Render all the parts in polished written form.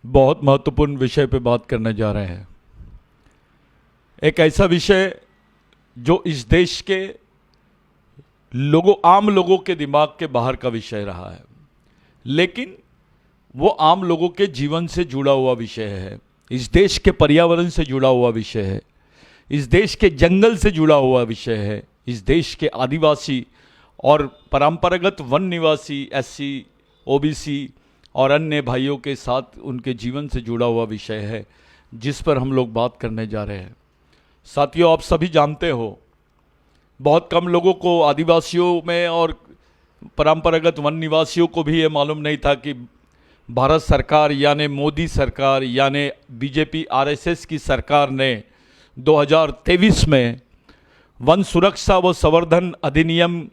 बहुत महत्वपूर्ण विषय पे बात करने जा रहे हैं। एक ऐसा विषय जो इस देश के आम लोगों के दिमाग के बाहर का विषय रहा है, लेकिन वो आम लोगों के जीवन से जुड़ा हुआ विषय है, इस देश के पर्यावरण से जुड़ा हुआ विषय है, इस देश के जंगल से जुड़ा हुआ विषय है, इस देश के आदिवासी और परंपरागत वन निवासी एससी, ओबीसी और अन्य भाइयों के साथ उनके जीवन से जुड़ा हुआ विषय है, जिस पर हम लोग बात करने जा रहे हैं। साथियों, आप सभी जानते हो, बहुत कम लोगों को, आदिवासियों में और परंपरागत वन निवासियों को भी ये मालूम नहीं था कि भारत सरकार यानी मोदी सरकार यानी बीजेपी आरएसएस की सरकार ने 2023 में वन सुरक्षा व संवर्धन अधिनियम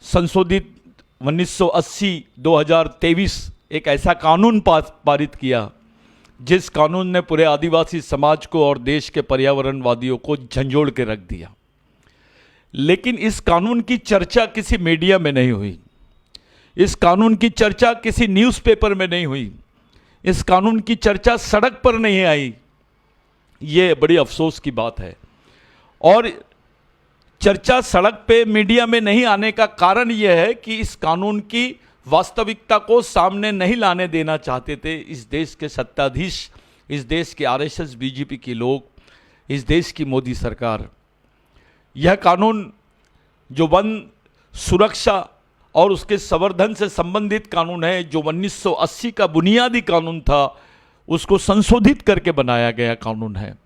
संशोधित 1980-2023 एक ऐसा कानून पारित किया जिस कानून ने पूरे आदिवासी समाज को और देश के पर्यावरणवादियों को झंझोड़ के रख दिया। लेकिन इस कानून की चर्चा किसी मीडिया में नहीं हुई, इस कानून की चर्चा किसी न्यूज़पेपर में नहीं हुई, इस कानून की चर्चा सड़क पर नहीं आई। ये बड़ी अफसोस की बात है। और चर्चा सड़क पे मीडिया में नहीं आने का कारण यह है कि इस कानून की वास्तविकता को सामने नहीं लाने देना चाहते थे इस देश के सत्ताधीश, इस देश के आरएसएस बीजेपी के लोग, इस देश की मोदी सरकार। यह कानून जो वन सुरक्षा और उसके संवर्धन से संबंधित कानून है, जो 1980 का बुनियादी कानून था, उसको संशोधित करके बनाया गया कानून है।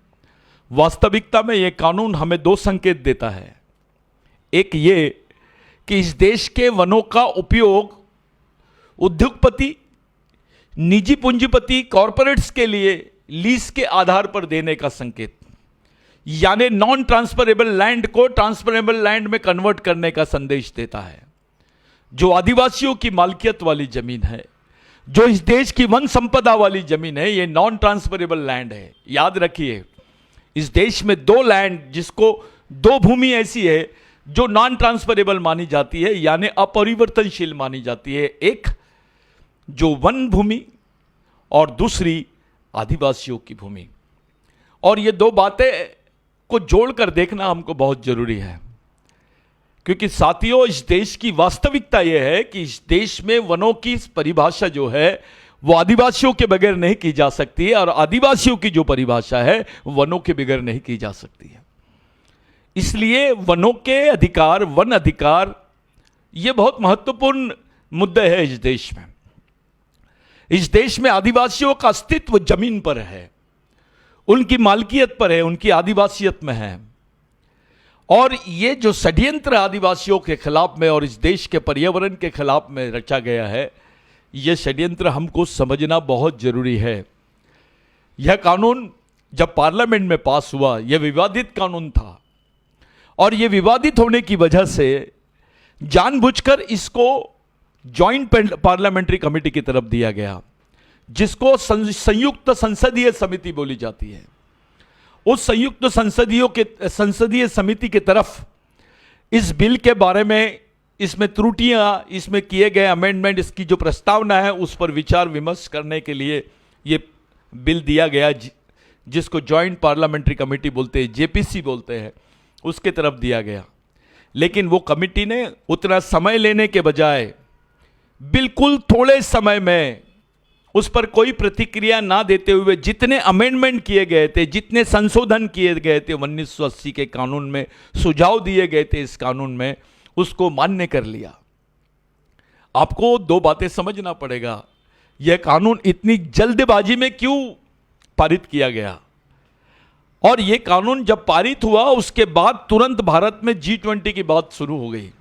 वास्तविकता में यह कानून हमें दो संकेत देता है। एक ये कि इस देश के वनों का उपयोग उद्योगपति, निजी पूंजीपति, कॉरपोरेट्स के लिए लीज के आधार पर देने का संकेत, यानी नॉन ट्रांसफरेबल लैंड को ट्रांसफरेबल लैंड में कन्वर्ट करने का संदेश देता है। जो आदिवासियों की मालिकियत वाली जमीन है, जो इस देश की वन संपदा वाली जमीन है, ये नॉन ट्रांसफरेबल लैंड है। याद रखिए, इस देश में दो लैंड, जिसको दो भूमि ऐसी है जो नॉन ट्रांसफरेबल मानी जाती है, यानी अपरिवर्तनशील मानी जाती है। एक जो वन भूमि और दूसरी आदिवासियों की भूमि। और ये दो बातें को जोड़कर देखना हमको बहुत जरूरी है, क्योंकि साथियों, इस देश की वास्तविकता यह है कि इस देश में वनों की परिभाषा जो है वो आदिवासियों के बगैर नहीं की जा सकती है, और आदिवासियों की जो परिभाषा है वनों के बगैर नहीं की जा सकती है। इसलिए वनों के अधिकार, वन अधिकार, ये बहुत महत्वपूर्ण मुद्दे है इस देश में। इस देश में आदिवासियों का अस्तित्व जमीन पर है, उनकी मालकियत पर है, उनकी आदिवासियत में है। और ये जो षड्यंत्र आदिवासियों के खिलाफ में और इस देश के पर्यावरण के खिलाफ में रचा गया है, ये षड्यंत्र हमको समझना बहुत जरूरी है। यह कानून जब पार्लियामेंट में पास हुआ, यह विवादित कानून था, और यह विवादित होने की वजह से जानबूझकर इसको जॉइंट पार्लियामेंट्री कमेटी की तरफ दिया गया, जिसको संयुक्त संसदीय समिति बोली जाती है। उस संयुक्त संसदीय समिति की तरफ इस बिल के बारे में, इसमें त्रुटियां, इसमें किए गए अमेंडमेंट, इसकी जो प्रस्तावना है उस पर विचार विमर्श करने के लिए ये बिल दिया गया, जिसको जॉइंट पार्लियामेंट्री कमेटी बोलते हैं, जेपीसी बोलते हैं, उसके तरफ दिया गया। लेकिन वो कमेटी ने उतना समय लेने के बजाय बिल्कुल थोड़े समय में उस पर कोई प्रतिक्रिया ना देते हुए, जितने अमेंडमेंट किए गए थे, जितने संशोधन किए गए थे 1980 के कानून में, सुझाव दिए गए थे इस कानून में, उसको मान्य कर लिया। आपको दो बातें समझना पड़ेगा। यह कानून इतनी जल्दबाजी में क्यों पारित किया गया, और यह कानून जब पारित हुआ उसके बाद तुरंत भारत में G20 की बात शुरू हो गई।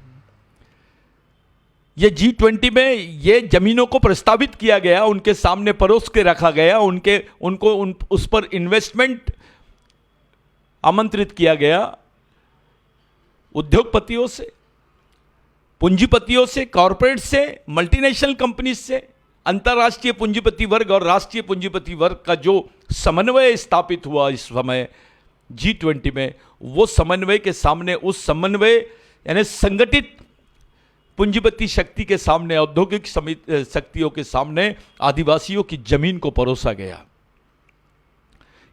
ये G20 में ये जमीनों को प्रस्तावित किया गया, उनके सामने परोस के रखा गया, उस पर इन्वेस्टमेंट आमंत्रित किया गया, उद्योगपतियों से, पूंजीपतियों से, कॉरपोरेट से, मल्टीनेशनल कंपनीज से, अंतर्राष्ट्रीय पूंजीपति वर्ग और राष्ट्रीय पूंजीपति वर्ग का जो समन्वय स्थापित हुआ इस समय G20 में, वो समन्वय के सामने, उस समन्वय यानी संगठित पूंजीपति शक्ति के सामने, औद्योगिक शक्तियों के सामने आदिवासियों की जमीन को परोसा गया।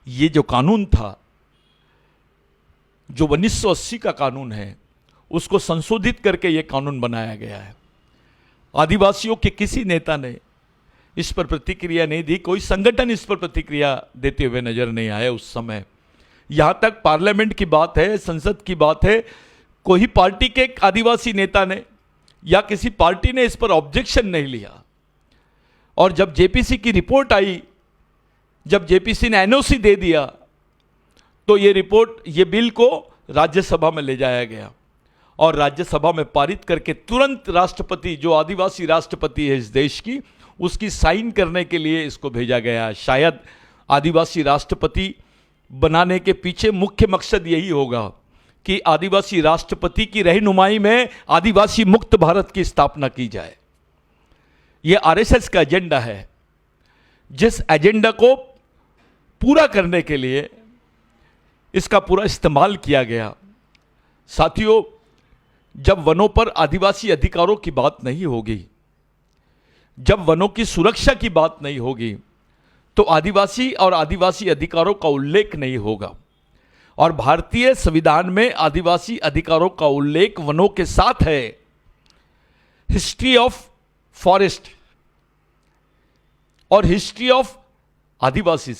ये जो कानून था, जो 1980 का कानून है, उसको संशोधित करके ये कानून बनाया गया है। आदिवासियों के किसी नेता ने इस पर प्रतिक्रिया नहीं दी, कोई संगठन इस पर प्रतिक्रिया देते हुए नजर नहीं आया उस समय। यहां तक पार्लियामेंट की बात है, संसद की बात है, कोई पार्टी के एक आदिवासी नेता ने या किसी पार्टी ने इस पर ऑब्जेक्शन नहीं लिया। और जब जेपीसी की रिपोर्ट आई, जब जेपीसी ने एनओसी दे दिया, तो ये बिल को राज्यसभा में ले जाया गया और राज्यसभा में पारित करके तुरंत राष्ट्रपति, जो आदिवासी राष्ट्रपति है इस देश की, उसकी साइन करने के लिए इसको भेजा गया। शायद आदिवासी राष्ट्रपति बनाने के पीछे मुख्य मकसद यही होगा कि आदिवासी राष्ट्रपति की रहनुमाई में आदिवासी मुक्त भारत की स्थापना की जाए। यह आरएसएस का एजेंडा है, जिस एजेंडा को पूरा करने के लिए इसका पूरा इस्तेमाल किया गया। साथियों, जब वनों पर आदिवासी अधिकारों की बात नहीं होगी, जब वनों की सुरक्षा की बात नहीं होगी, तो आदिवासी और आदिवासी अधिकारों का उल्लेख नहीं होगा। और भारतीय संविधान में आदिवासी अधिकारों का उल्लेख वनों के साथ है। हिस्ट्री ऑफ फॉरेस्ट और हिस्ट्री ऑफ आदिवासी,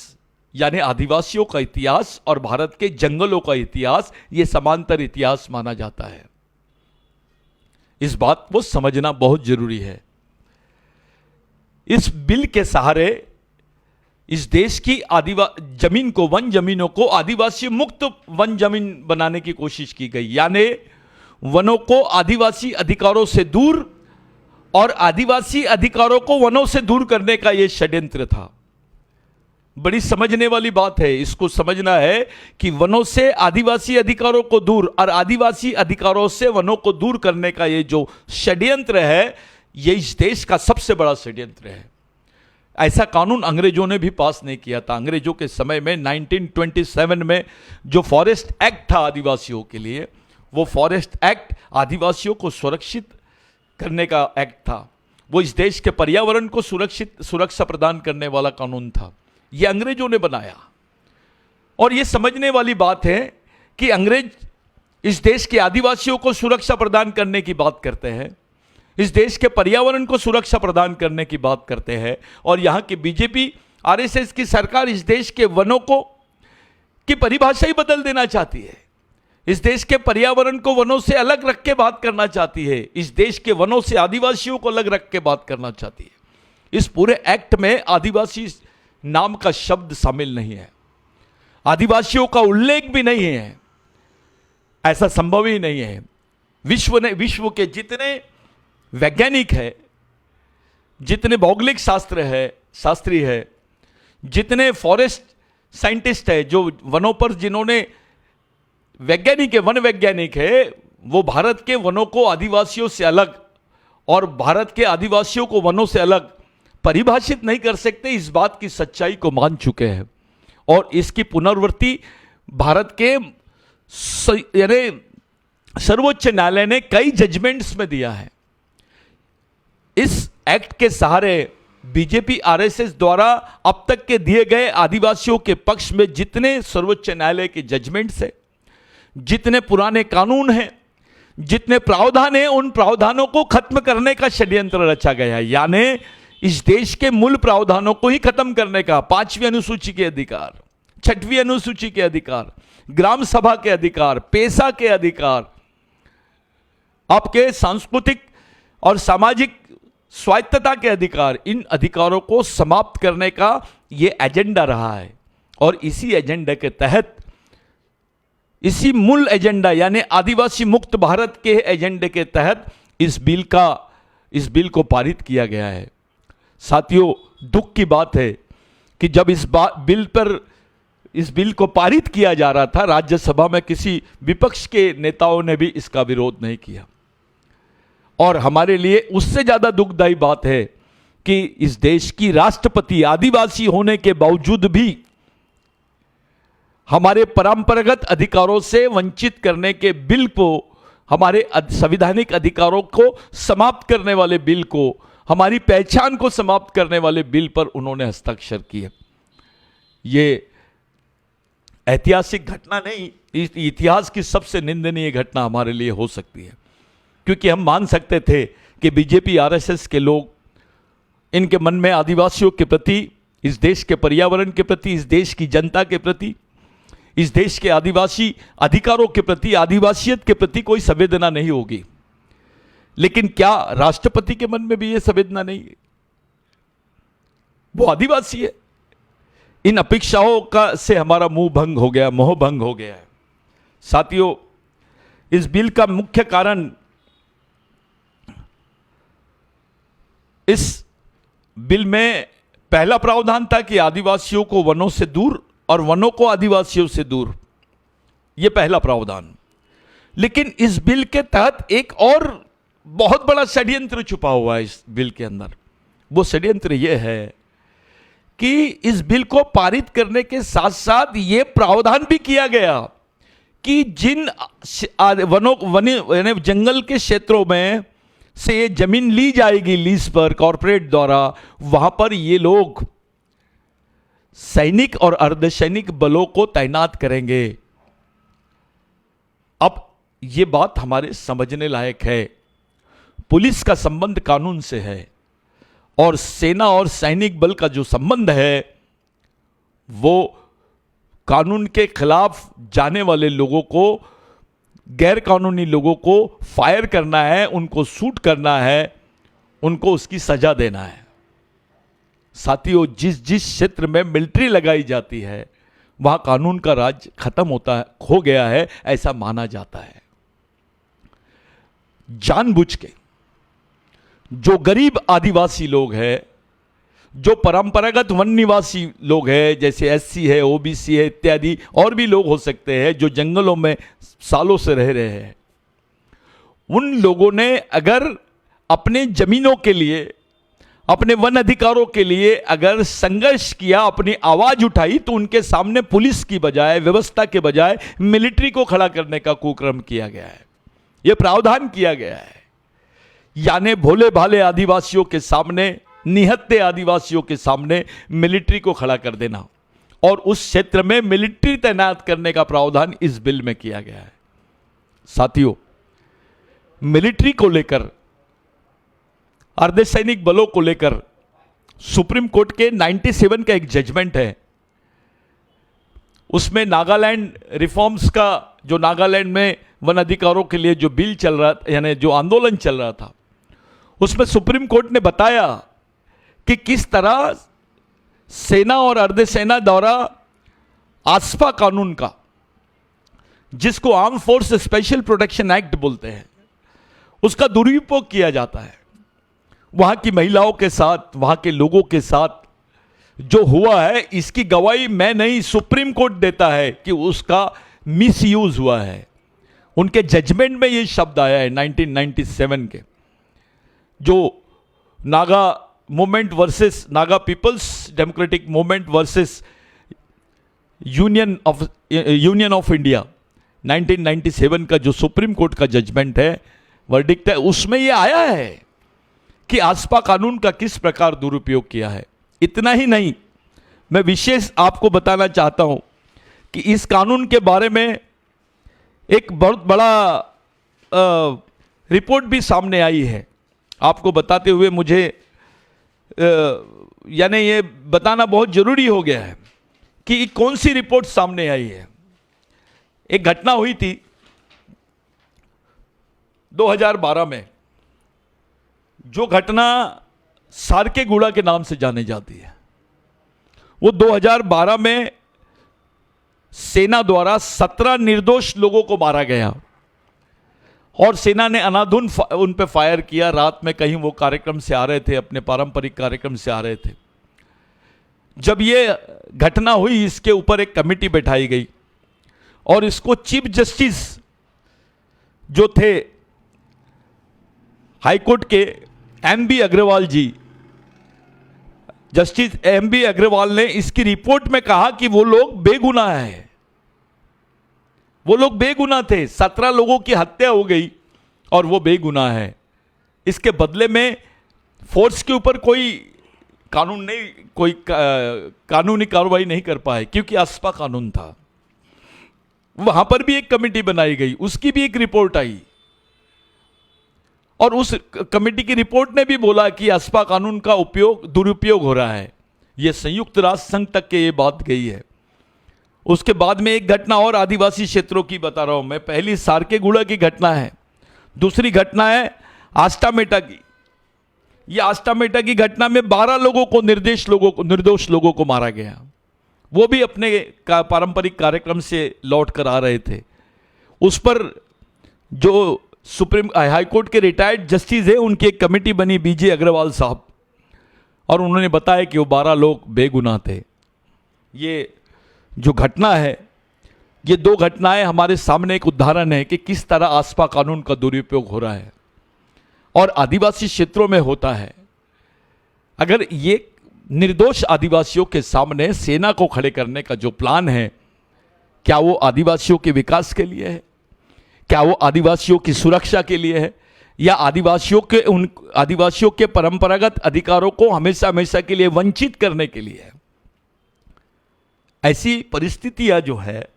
यानी आदिवासियों का इतिहास और भारत के जंगलों का इतिहास, यह समांतर इतिहास माना जाता है। इस बात को समझना बहुत जरूरी है। इस बिल के सहारे इस देश की जमीन को, वन जमीनों को आदिवासी मुक्त वन जमीन बनाने की कोशिश की गई, यानी वनों को आदिवासी अधिकारों से दूर और आदिवासी अधिकारों को वनों से दूर करने का यह षड्यंत्र था। बड़ी समझने वाली बात है। इसको समझना है कि वनों से आदिवासी अधिकारों को दूर और आदिवासी अधिकारों से वनों को दूर करने का ये जो षड्यंत्र है, ये इस देश का सबसे बड़ा षड्यंत्र है। ऐसा कानून अंग्रेजों ने भी पास नहीं किया था। अंग्रेजों के समय में 1927 में जो फॉरेस्ट एक्ट था आदिवासियों के लिए, वो फॉरेस्ट एक्ट आदिवासियों को सुरक्षित करने का एक्ट था। वो इस देश के पर्यावरण को सुरक्षा प्रदान करने वाला कानून था। ये अंग्रेजों ने बनाया। और ये समझने वाली बात है कि अंग्रेज इस देश के आदिवासियों को सुरक्षा प्रदान करने की बात करते हैं, इस देश के पर्यावरण को सुरक्षा प्रदान करने की बात करते हैं, और यहाँ की बीजेपी आरएसएस की सरकार इस देश के वनों को की परिभाषा ही बदल देना चाहती है। इस देश के पर्यावरण को वनों से अलग रख के बात करना चाहती है। इस देश के वनों से आदिवासियों को अलग रख के बात करना चाहती है। इस पूरे एक्ट में आदिवासी नाम का शब्द शामिल नहीं है, आदिवासियों का उल्लेख भी नहीं है। ऐसा संभव ही नहीं है। विश्व के जितने वैज्ञानिक है, जितने भौगोलिक शास्त्री है, जितने फॉरेस्ट साइंटिस्ट है, जो वनों पर जिन्होंने वन वैज्ञानिक है, वो भारत के वनों को आदिवासियों से अलग और भारत के आदिवासियों को वनों से अलग परिभाषित नहीं कर सकते। इस बात की सच्चाई को मान चुके हैं और इसकी पुनरावृत्ति भारत के सर्वोच्च न्यायालय ने कई जजमेंट्स में दिया है। इस एक्ट के सहारे बीजेपी आरएसएस द्वारा अब तक के दिए गए आदिवासियों के पक्ष में जितने सर्वोच्च न्यायालय के जजमेंट्स है, जितने पुराने कानून हैं, जितने प्रावधान हैं, उन प्रावधानों को खत्म करने का षड्यंत्र रचा गया है। यानी इस देश के मूल प्रावधानों को ही खत्म करने का, 5वीं अनुसूची के अधिकार, 6वीं अनुसूची के अधिकार, ग्राम सभा के अधिकार, पेशा के अधिकार, आपके सांस्कृतिक और सामाजिक स्वायत्तता के अधिकार, इन अधिकारों को समाप्त करने का यह एजेंडा रहा है। और इसी एजेंडा के तहत, इसी मूल एजेंडा यानी आदिवासी मुक्त भारत के एजेंडे के तहत इस बिल को पारित किया गया है। साथियों, दुख की बात है कि जब इस बिल को पारित किया जा रहा था, राज्यसभा में किसी विपक्ष के नेताओं ने भी इसका विरोध नहीं किया। और हमारे लिए उससे ज्यादा दुखदायी बात है कि इस देश की राष्ट्रपति आदिवासी होने के बावजूद भी हमारे परंपरागत अधिकारों से वंचित करने के बिल को हमारे संवैधानिक अधिकारों को समाप्त करने वाले बिल को, हमारी पहचान को समाप्त करने वाले बिल पर उन्होंने हस्ताक्षर किए। ये ऐतिहासिक घटना नहीं, इतिहास की सबसे निंदनीय घटना हमारे लिए हो सकती है, क्योंकि हम मान सकते थे कि बीजेपी आरएसएस के लोग, इनके मन में आदिवासियों के प्रति, इस देश के पर्यावरण के प्रति, इस देश की जनता के प्रति, इस देश के आदिवासी अधिकारों के प्रति, आदिवासियत के प्रति कोई संवेदना नहीं होगी। लेकिन क्या राष्ट्रपति के मन में भी यह संवेदना नहीं है? वो आदिवासी है। इन अपेक्षाओं का से हमारा मुंह भंग हो गया, मोह भंग हो गया है। साथियों, इस बिल का मुख्य कारण, इस बिल में पहला प्रावधान था कि आदिवासियों को वनों से दूर और वनों को आदिवासियों से दूर, यह पहला प्रावधान। लेकिन इस बिल के तहत एक और बहुत बड़ा षड्यंत्र छुपा हुआ है इस बिल के अंदर। वो षड्यंत्र यह है कि इस बिल को पारित करने के साथ साथ यह प्रावधान भी किया गया कि जिन वनों जंगल के क्षेत्रों में से ये जमीन ली जाएगी लीज पर कॉरपोरेट द्वारा, वहां पर ये लोग सैनिक और अर्धसैनिक बलों को तैनात करेंगे। अब ये बात हमारे समझने लायक है। पुलिस का संबंध कानून से है और सेना और सैनिक बल का जो संबंध है वो कानून के खिलाफ जाने वाले लोगों को, गैर कानूनी लोगों को फायर करना है, उनको शूट करना है, उनको उसकी सजा देना है। साथियों, जिस जिस क्षेत्र में मिलिट्री लगाई जाती है वहां कानून का राज खत्म होता है, खो गया है, ऐसा माना जाता है। जानबूझ के जो गरीब आदिवासी लोग हैं, जो परंपरागत वन निवासी लोग हैं, जैसे एससी है, ओबीसी है इत्यादि, और भी लोग हो सकते हैं जो जंगलों में सालों से रह रहे हैं, उन लोगों ने अगर अपने जमीनों के लिए, अपने वन अधिकारों के लिए अगर संघर्ष किया, अपनी आवाज उठाई, तो उनके सामने पुलिस की बजाय, व्यवस्था के बजाय मिलिट्री को खड़ा करने का कुक्रम किया गया है। यह प्रावधान किया गया है। यानी भोले भाले आदिवासियों के सामने, निहत्थे आदिवासियों के सामने मिलिट्री को खड़ा कर देना और उस क्षेत्र में मिलिट्री तैनात करने का प्रावधान इस बिल में किया गया है। साथियों, मिलिट्री को लेकर, अर्धसैनिक बलों को लेकर सुप्रीम कोर्ट के 97 का एक जजमेंट है। उसमें नागालैंड रिफॉर्म्स का, जो नागालैंड में वन अधिकारों के लिए जो बिल चल रहा था, यानी जो आंदोलन चल रहा था, उसमें सुप्रीम कोर्ट ने बताया कि किस तरह सेना और अर्धसेना द्वारा आसपा कानून का, जिसको arm force special protection act बोलते हैं, उसका दुरुपयोग किया जाता है। वहां की महिलाओं के साथ, वहां के लोगों के साथ जो हुआ है, इसकी गवाही मैं नहीं, सुप्रीम कोर्ट देता है कि उसका मिसयूज हुआ है। उनके जजमेंट में ये शब्द आया है 1997 के, जो Naga movement versus, Naga peoples democratic movement versus union of India 1997 का जो सुप्रीम कोर्ट का जजमेंट है, वर्डिक्ट है, उसमें ये आया है कि आसपा कानून का किस प्रकार दुरुपयोग किया है। इतना ही नहीं, मैं विशेष आपको बताना चाहता हूं कि इस कानून के बारे में एक बहुत बड़ा रिपोर्ट भी सामने आई है। आपको बताते हुए मुझे यानी ये बताना बहुत जरूरी हो गया है कि कौन सी रिपोर्ट सामने आई है। एक घटना हुई थी 2012 में, जो घटना सारकेगुड़ा के नाम से जानी जाती है। वो 2012 में सेना द्वारा 17 निर्दोष लोगों को मारा गया और सेना ने अनाधुन उन पे फायर किया। रात में कहीं वो कार्यक्रम से आ रहे थे, अपने पारंपरिक कार्यक्रम से आ रहे थे। जब ये घटना हुई, इसके ऊपर एक कमेटी बैठाई गई और इसको चीफ जस्टिस जो थे हाईकोर्ट के एमबी अग्रवाल जी, जस्टिस एमबी अग्रवाल ने इसकी रिपोर्ट में कहा कि वो लोग बेगुनाह हैं। वो लोग बेगुनाह थे, 17 लोगों की हत्या हो गई और वो बेगुनाह है। इसके बदले में फोर्स के ऊपर कोई कानून नहीं, कोई कानूनी कार्रवाई नहीं कर पाए, क्योंकि आसपा कानून था। वहां पर भी एक कमेटी बनाई गई, उसकी भी एक रिपोर्ट आई और उस कमेटी की रिपोर्ट ने भी बोला कि आसपा कानून का दुरुपयोग हो रहा है। यह संयुक्त राष्ट्र संघ तक के ये बात गई है। उसके बाद में एक घटना और आदिवासी क्षेत्रों की बता रहा हूं मैं। पहली सारकेगुड़ा की घटना है, दूसरी घटना है आस्टामेटा की। यह आस्टामेटा की घटना में 12 लोगों को, निर्दोष लोगों को मारा गया। वो भी अपने पारंपरिक कार्यक्रम से लौट कर आ रहे थे। उस पर जो सुप्रीम हाईकोर्ट के रिटायर्ड जस्टिस है, उनकी एक कमेटी बनी, बीजे अग्रवाल साहब, और उन्होंने बताया कि वो 12 लोग बेगुनाह थे। ये जो घटना है, ये 2 घटनाएं हमारे सामने एक उदाहरण है कि किस तरह आसपा कानून का दुरुपयोग हो रहा है और आदिवासी क्षेत्रों में होता है। अगर ये निर्दोष आदिवासियों के सामने सेना को खड़े करने का जो प्लान है, क्या वो आदिवासियों के विकास के लिए है? क्या वो आदिवासियों की सुरक्षा के लिए है? या आदिवासियों के परंपरागत अधिकारों को हमेशा हमेशा के लिए वंचित करने के लिए है? ऐसी परिस्थितियां जो है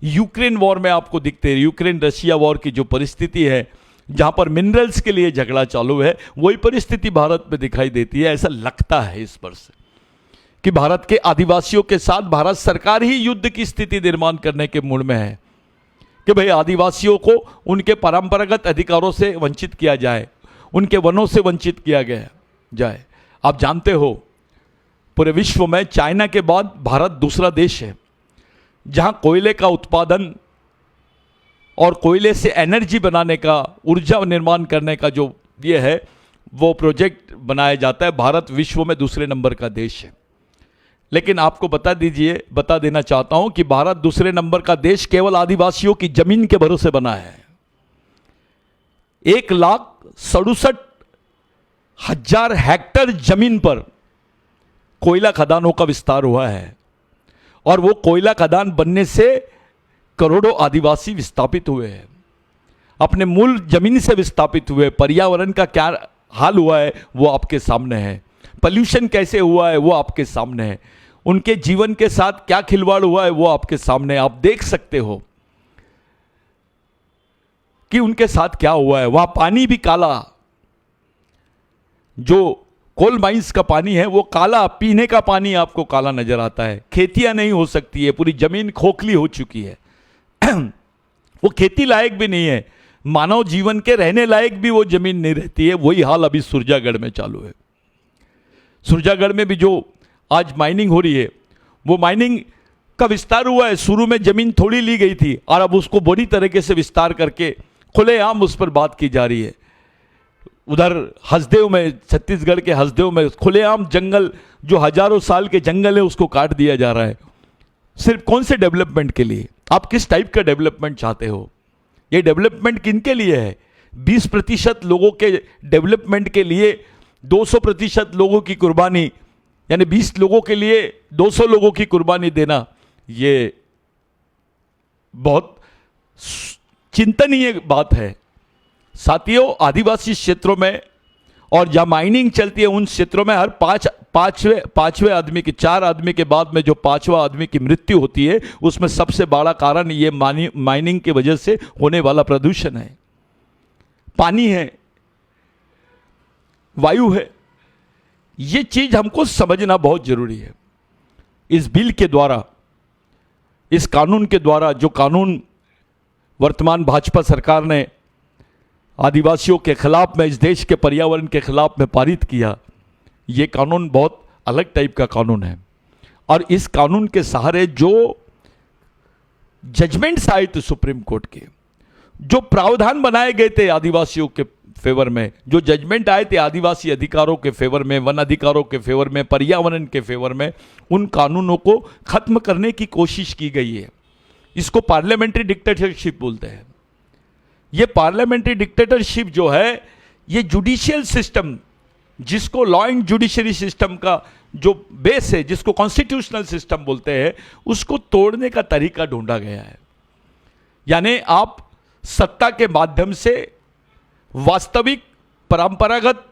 यूक्रेन वॉर में आपको दिखते हैं। यूक्रेन रशिया वॉर की जो परिस्थिति है, जहां पर मिनरल्स के लिए झगड़ा चालू है, वही परिस्थिति भारत में दिखाई देती है। ऐसा लगता है इस पर से कि भारत के आदिवासियों के साथ भारत सरकार ही युद्ध की स्थिति निर्माण करने के मूड में है कि भाई आदिवासियों को उनके परंपरागत अधिकारों से वंचित किया जाए, उनके वनों से वंचित किया गया जाए। आप जानते हो पूरे विश्व में चाइना के बाद भारत दूसरा देश है जहां कोयले का उत्पादन और कोयले से एनर्जी बनाने का, ऊर्जा निर्माण करने का जो ये है वो प्रोजेक्ट बनाया जाता है। भारत विश्व में दूसरे नंबर का देश है। लेकिन आपको बता देना चाहता हूं कि भारत दूसरे नंबर का देश केवल आदिवासियों की जमीन के भरोसे बना है। 1,67,000 हेक्टेयर जमीन पर कोयला खदानों का विस्तार हुआ है और वो कोयला खदान बनने से करोड़ों आदिवासी विस्थापित हुए हैं, अपने मूल जमीन से विस्थापित हुए। पर्यावरण का क्या हाल हुआ है वो आपके सामने है। पॉल्यूशन कैसे हुआ है वो आपके सामने है। उनके जीवन के साथ क्या खिलवाड़ हुआ है वो आपके सामने। आप देख सकते हो कि उनके साथ क्या हुआ है। वहां पानी भी काला, जो कोल माइंस का पानी है वो काला, पीने का पानी आपको काला नजर आता है। खेतियां नहीं हो सकती है, पूरी जमीन खोखली हो चुकी है। वो खेती लायक भी नहीं है, मानव जीवन के रहने लायक भी वो जमीन नहीं रहती है। वही हाल अभी सुरजागढ़ में चालू है। सुरजागढ़ में भी जो आज माइनिंग हो रही है, वो माइनिंग का विस्तार हुआ है। शुरू में जमीन थोड़ी ली गई थी और अब उसको बुरी तरीके से विस्तार करके खुलेआम उस पर बात की जा रही है। उधर हसदेव में, छत्तीसगढ़ के हसदेव में खुलेआम जंगल, जो हजारों साल के जंगल है, उसको काट दिया जा रहा है। सिर्फ कौन से डेवलपमेंट के लिए? आप किस टाइप का डेवलपमेंट चाहते हो? ये डेवलपमेंट किन के लिए है? 20% लोगों के डेवलपमेंट के लिए 200% लोगों की कुर्बानी, यानी 20 लोगों के लिए 200 लोगों की कुर्बानी देना, ये बहुत चिंतनीय बात है। साथियों, आदिवासी क्षेत्रों में और जहां माइनिंग चलती है उन क्षेत्रों में हर पांचवें आदमी के, 4 आदमी के बाद में जो 5वां आदमी की मृत्यु होती है, उसमें सबसे बड़ा कारण ये माइनिंग की वजह से होने वाला प्रदूषण है। पानी है, वायु है। ये चीज हमको समझना बहुत जरूरी है। इस बिल के द्वारा, इस कानून के द्वारा, जो कानून वर्तमान भाजपा सरकार ने आदिवासियों के खिलाफ में, इस देश के पर्यावरण के खिलाफ में पारित किया, ये कानून बहुत अलग टाइप का कानून है। और इस कानून के सहारे जो जजमेंट्स आए थे सुप्रीम कोर्ट के, जो प्रावधान बनाए गए थे आदिवासियों के फेवर में, जो जजमेंट आए थे आदिवासी अधिकारों के फेवर में, वन अधिकारों के फेवर में, पर्यावरण के फेवर में, उन कानूनों को खत्म करने की कोशिश की गई है। इसको पार्लियामेंट्री डिक्टेटरशिप बोलते हैं। ये पार्लियामेंट्री डिक्टेटरशिप जो है, ये जुडिशियल सिस्टम, जिसको लॉ एंड जुडिशरी सिस्टम का जो बेस है, जिसको कॉन्स्टिट्यूशनल सिस्टम बोलते हैं, उसको तोड़ने का तरीका ढूंढा गया है। यानी आप सत्ता के माध्यम से वास्तविक परंपरागत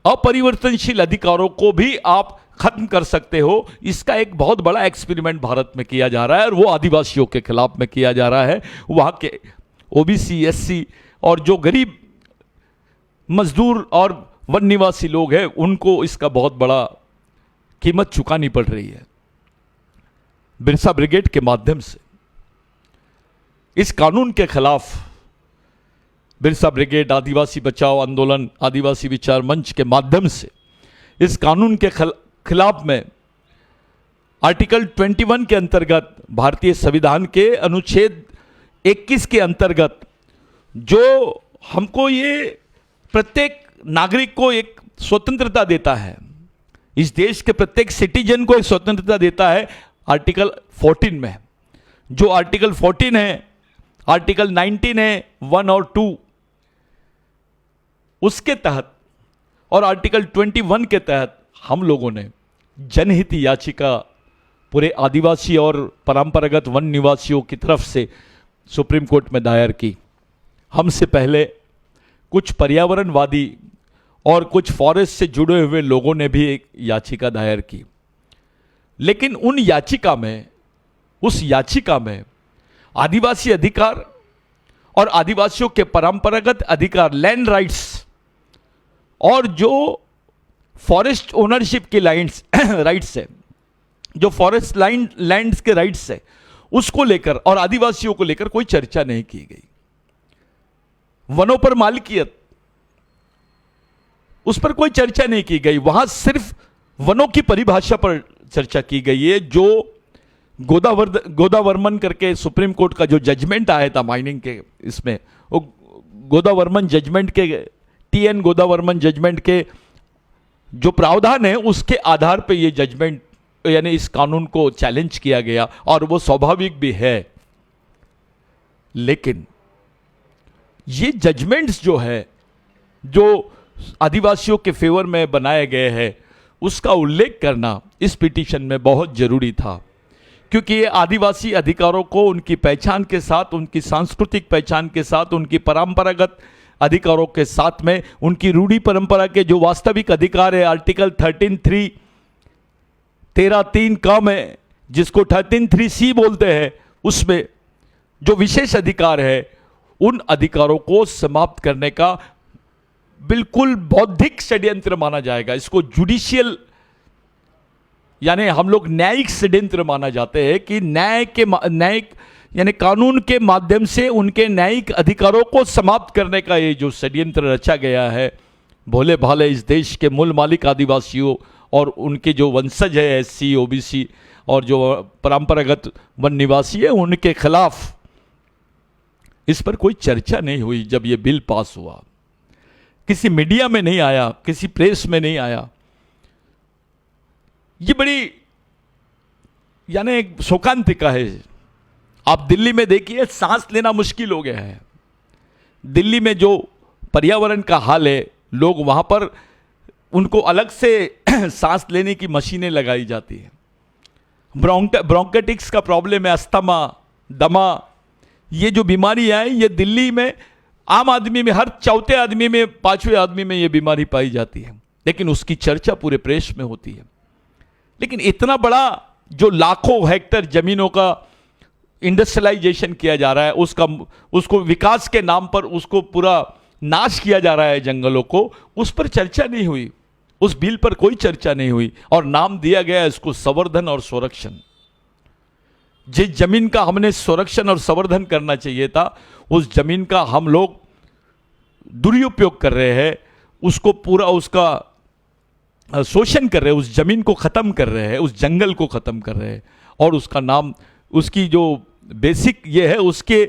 अपरिवर्तनशील अधिकारों को भी आप खत्म कर सकते हो। इसका एक बहुत बड़ा एक्सपेरिमेंट भारत में किया जा रहा है और वो आदिवासियों के खिलाफ में किया जा रहा है। वहां के ओबीसी, एससी और जो गरीब मजदूर और वन निवासी लोग हैं उनको इसका बहुत बड़ा कीमत चुकानी पड़ रही है। बिरसा ब्रिगेड के माध्यम से इस कानून के खिलाफ बिरसा ब्रिगेड, आदिवासी बचाओ आंदोलन, आदिवासी विचार मंच के माध्यम से इस कानून के खिलाफ में आर्टिकल 21 के अंतर्गत, भारतीय संविधान के अनुच्छेद 21 के अंतर्गत, जो हमको ये प्रत्येक नागरिक को एक स्वतंत्रता देता है, इस देश के प्रत्येक सिटीजन को एक स्वतंत्रता देता है, आर्टिकल 14 में। जो आर्टिकल 14 है, आर्टिकल 19 है 1 और 2 उसके तहत और आर्टिकल 21 के तहत हम लोगों ने जनहित याचिका पूरे आदिवासी और परंपरागत वन निवासियों की तरफ से सुप्रीम कोर्ट में दायर की। हमसे पहले कुछ पर्यावरणवादी और कुछ फॉरेस्ट से जुड़े हुए लोगों ने भी एक याचिका दायर की, लेकिन उस याचिका में आदिवासी अधिकार और आदिवासियों के परंपरागत अधिकार, लैंड राइट्स और जो फॉरेस्ट ओनरशिप के राइट्स है, जो फॉरेस्ट लैंड्स के राइट्स है, उसको लेकर और आदिवासियों को लेकर कोई चर्चा नहीं की गई। वनों पर मालिकियत, उस पर कोई चर्चा नहीं की गई। वहां सिर्फ वनों की परिभाषा पर चर्चा की गई है। जो गोदावर्मन करके सुप्रीम कोर्ट का जो जजमेंट आया था माइनिंग के, इसमें वो गोदावर्मन जजमेंट के, TN गोदावर्मन जजमेंट के जो प्रावधान है उसके आधार पे ये जजमेंट यानी इस कानून को चैलेंज किया गया और वो स्वाभाविक भी है। लेकिन ये जजमेंट्स जो है, जो आदिवासियों के फेवर में बनाए गए हैं, उसका उल्लेख करना इस पिटीशन में बहुत जरूरी था, क्योंकि ये आदिवासी अधिकारों को उनकी पहचान के साथ, उनकी सांस्कृतिक पहचान के साथ, उनकी परंपरागत अधिकारों के साथ में उनकी रूढ़ी परंपरा के जो वास्तविक अधिकार है, आर्टिकल 13(3) का में, जिसको 13(3)C बोलते हैं, उसमें जो विशेष अधिकार है, उन अधिकारों को समाप्त करने का बिल्कुल बौद्धिक षड्यंत्र माना जाएगा। इसको जुडिशियल यानी हम लोग न्यायिक षड्यंत्र माना जाते हैं कि न्यायिक यानी कानून के माध्यम से उनके न्यायिक अधिकारों को समाप्त करने का ये जो षड्यंत्र रचा गया है, भोले भाले इस देश के मूल मालिक आदिवासियों और उनके जो वंशज है, SC, OBC और जो परंपरागत वन निवासी है, उनके खिलाफ इस पर कोई चर्चा नहीं हुई। जब ये बिल पास हुआ, किसी मीडिया में नहीं आया, किसी प्रेस में नहीं आया। ये बड़ी यानी शोकांतिका है। आप दिल्ली में देखिए, सांस लेना मुश्किल हो गया है। दिल्ली में जो पर्यावरण का हाल है, लोग वहां पर उनको अलग से सांस लेने की मशीनें लगाई जाती हैं। ब्रोंकेटिक्स का प्रॉब्लम है, अस्थमा, दमा, ये जो बीमारियां हैं, ये दिल्ली में आम आदमी में हर चौथे आदमी में, पांचवें आदमी में ये बीमारी पाई जाती है, लेकिन उसकी चर्चा पूरे प्रेस में होती है। लेकिन इतना बड़ा जो लाखों हेक्टेयर जमीनों का इंडस्ट्रियलाइजेशन किया जा रहा है, उसको विकास के नाम पर उसको पूरा नाश किया जा रहा है, जंगलों को, उस पर चर्चा नहीं हुई। उस बिल पर कोई चर्चा नहीं हुई और नाम दिया गया इसको संवर्धन और संरक्षण। जिस जमीन का हमने संरक्षण और संवर्धन करना चाहिए था, उस जमीन का हम लोग दुरुपयोग कर रहे हैं, उसको पूरा उसका शोषण कर रहे हैं, उस जमीन को खत्म कर रहे हैं, उस जंगल को खत्म कर रहे हैं। और उसका नाम, उसकी जो बेसिक ये है, उसके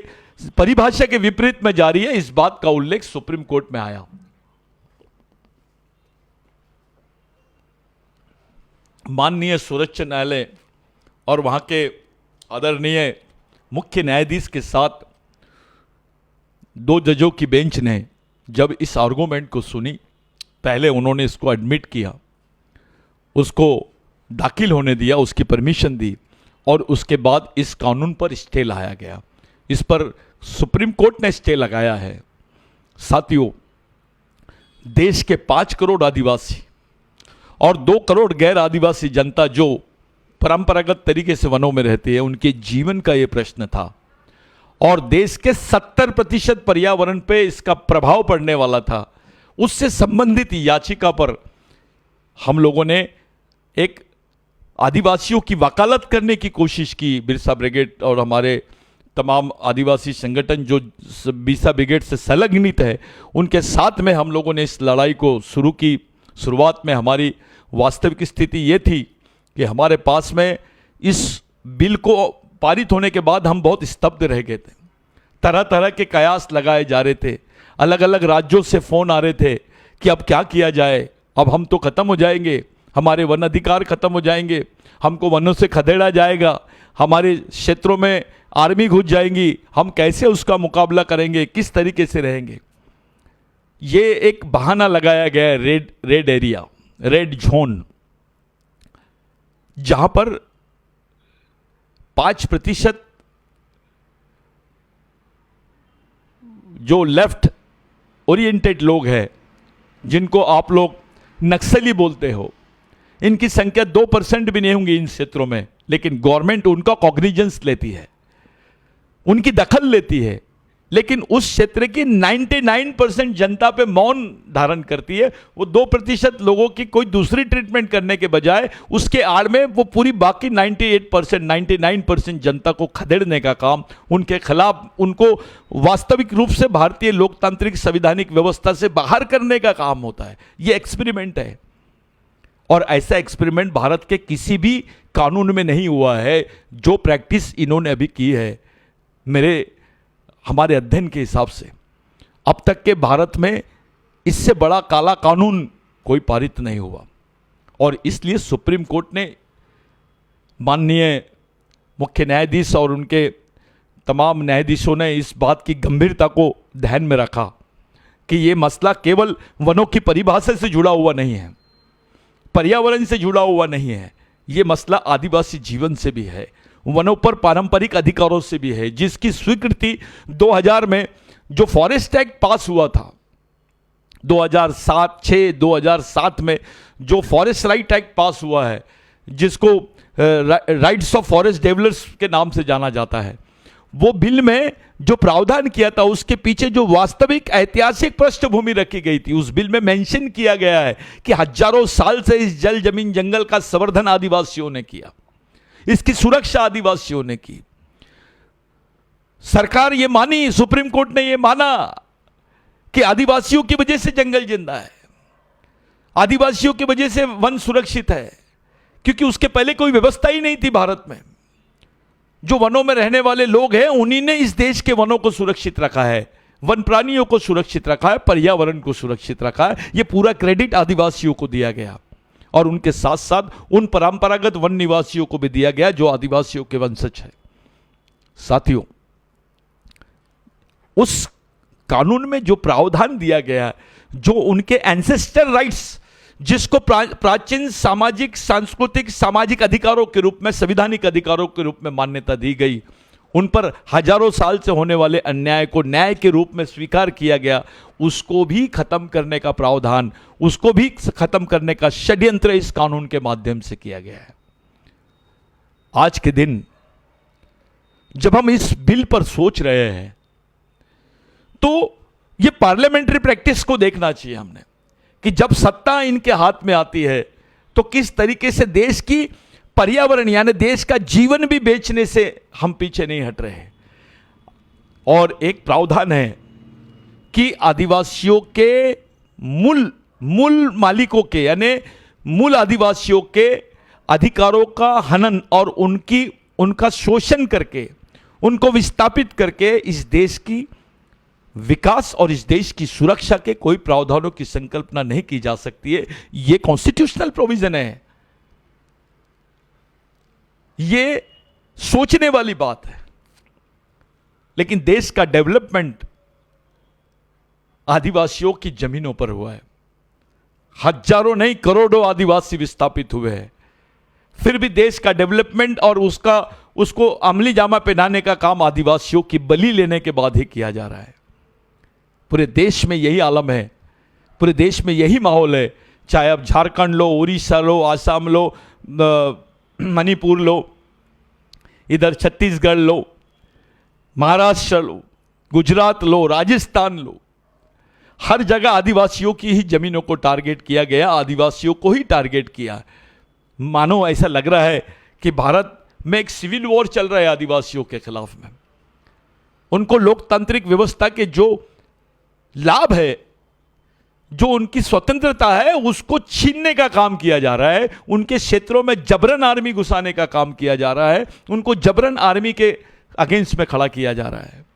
परिभाषा के विपरीत में जारी है। इस बात का उल्लेख सुप्रीम कोर्ट में आया। माननीय सर्वोच्च न्यायालय और वहां के आदरणीय मुख्य न्यायाधीश के साथ 2 जजों की बेंच ने जब इस आर्गूमेंट को सुनी, पहले उन्होंने इसको एडमिट किया, उसको दाखिल होने दिया, उसकी परमिशन दी और उसके बाद इस कानून पर स्टे लाया गया। इस पर सुप्रीम कोर्ट ने स्टे लगाया है। साथियों, देश के 5 करोड़ आदिवासी और 2 करोड़ गैर आदिवासी जनता जो परंपरागत तरीके से वनों में रहती है, उनके जीवन का यह प्रश्न था और देश के 70% पर्यावरण पे इसका प्रभाव पड़ने वाला था। उससे संबंधित याचिका पर हम लोगों ने एक आदिवासियों की वकालत करने की कोशिश की। बिरसा ब्रिगेड और हमारे तमाम आदिवासी संगठन जो बिरसा ब्रिगेड से संलग्नित है, उनके साथ में हम लोगों ने इस लड़ाई को शुरू की। शुरुआत में हमारी वास्तविक स्थिति ये थी कि हमारे पास में इस बिल को पारित होने के बाद हम बहुत स्तब्ध रह गए थे। तरह तरह के कयास लगाए जा रहे थे, अलग अलग राज्यों से फ़ोन आ रहे थे कि अब क्या किया जाए, अब हम तो ख़त्म हो जाएंगे, हमारे वन अधिकार खत्म हो जाएंगे, हमको वनों से खदेड़ा जाएगा, हमारे क्षेत्रों में आर्मी घुस जाएंगी, हम कैसे उसका मुकाबला करेंगे, किस तरीके से रहेंगे। ये एक बहाना लगाया गया है रेड एरिया, रेड जोन, जहां पर 5% जो लेफ्ट ओरिएंटेड लोग हैं, जिनको आप लोग नक्सली बोलते हो, इनकी संख्या 2% भी नहीं होंगी इन क्षेत्रों में, लेकिन गवर्नमेंट उनका कॉग्निजेंस लेती है, उनकी दखल लेती है, लेकिन उस क्षेत्र की 99% जनता पे मौन धारण करती है। वो 2% लोगों की कोई दूसरी ट्रीटमेंट करने के बजाय उसके आड़ में वो पूरी बाकी 99% जनता को खदेड़ने का काम, उनके खिलाफ, उनको वास्तविक रूप से भारतीय लोकतांत्रिक संवैधानिक व्यवस्था से बाहर करने का काम होता है। ये एक्सपेरिमेंट है और ऐसा एक्सपेरिमेंट भारत के किसी भी कानून में नहीं हुआ है। जो प्रैक्टिस इन्होंने अभी की है, हमारे अध्ययन के हिसाब से अब तक के भारत में इससे बड़ा काला कानून कोई पारित नहीं हुआ। और इसलिए सुप्रीम कोर्ट ने, माननीय मुख्य न्यायाधीश और उनके तमाम न्यायाधीशों ने इस बात की गंभीरता को ध्यान में रखा कि ये मसला केवल वनों की परिभाषा से जुड़ा हुआ नहीं है, पर्यावरण से जुड़ा हुआ नहीं है, ये मसला आदिवासी जीवन से भी है, वनों पर पारंपरिक अधिकारों से भी है, जिसकी स्वीकृति 2000 में जो फॉरेस्ट एक्ट पास हुआ था, 2007 में जो फॉरेस्ट राइट एक्ट पास हुआ है, जिसको राइट्स ऑफ फॉरेस्ट डेवलपर्स के नाम से जाना जाता है, वो बिल में जो प्रावधान किया था उसके पीछे जो वास्तविक ऐतिहासिक पृष्ठभूमि रखी गई थी, उस बिल में मेंशन किया गया है कि हजारों साल से इस जल, जमीन, जंगल का संवर्धन आदिवासियों ने किया, इसकी सुरक्षा आदिवासियों ने की। सरकार ये मानी, सुप्रीम कोर्ट ने ये माना कि आदिवासियों की वजह से जंगल जिंदा है, आदिवासियों की वजह से वन सुरक्षित है, क्योंकि उसके पहले कोई व्यवस्था ही नहीं थी भारत में। जो वनों में रहने वाले लोग हैं, उन्हीं ने इस देश के वनों को सुरक्षित रखा है, वन प्राणियों को सुरक्षित रखा है, पर्यावरण को सुरक्षित रखा है। यह पूरा क्रेडिट आदिवासियों को दिया गया और उनके साथ साथ उन परंपरागत वन निवासियों को भी दिया गया जो आदिवासियों के वंशज है। साथियों, उस कानून में जो प्रावधान दिया गया, जो उनके एंसेस्टर राइट्स, जिसको प्राचीन सामाजिक, सांस्कृतिक, सामाजिक अधिकारों के रूप में, संवैधानिक अधिकारों के रूप में मान्यता दी गई, उन पर हजारों साल से होने वाले अन्याय को न्याय के रूप में स्वीकार किया गया, उसको भी खत्म करने का प्रावधान, उसको भी खत्म करने का षड्यंत्र इस कानून के माध्यम से किया गया है। आज के दिन जब हम इस बिल पर सोच रहे हैं, तो ये पार्लियामेंट्री प्रैक्टिस को देखना चाहिए हमने, कि जब सत्ता इनके हाथ में आती है तो किस तरीके से देश की पर्यावरण यानी देश का जीवन भी बेचने से हम पीछे नहीं हट रहे। और एक प्रावधान है कि आदिवासियों के मूल मालिकों के यानी मूल आदिवासियों के अधिकारों का हनन और उनका शोषण करके, उनको विस्थापित करके इस देश की विकास और इस देश की सुरक्षा के कोई प्रावधानों की संकल्पना नहीं की जा सकती है। यह कॉन्स्टिट्यूशनल प्रोविजन है, ये सोचने वाली बात है। लेकिन देश का डेवलपमेंट आदिवासियों की जमीनों पर हुआ है, हजारों नहीं करोड़ों आदिवासी विस्थापित हुए हैं, फिर भी देश का डेवलपमेंट और उसको अमली जामा पहनाने का काम आदिवासियों की बलि लेने के बाद ही किया जा रहा है। पूरे देश में यही आलम है, पूरे देश में यही माहौल है। चाहे आप झारखंड लो, उड़ीसा लो, आसाम लो, मणिपुर लो, इधर छत्तीसगढ़ लो, महाराष्ट्र लो, गुजरात लो, राजस्थान लो, हर जगह आदिवासियों की ही जमीनों को टारगेट किया गया, आदिवासियों को ही टारगेट किया। मानो ऐसा लग रहा है कि भारत में एक सिविल वॉर चल रहा है आदिवासियों के खिलाफ में। उनको लोकतांत्रिक व्यवस्था के जो लाभ है, जो उनकी स्वतंत्रता है, उसको छीनने का काम किया जा रहा है। उनके क्षेत्रों में जबरन आर्मी घुसाने का काम किया जा रहा है, उनको जबरन आर्मी के अगेंस्ट में खड़ा किया जा रहा है।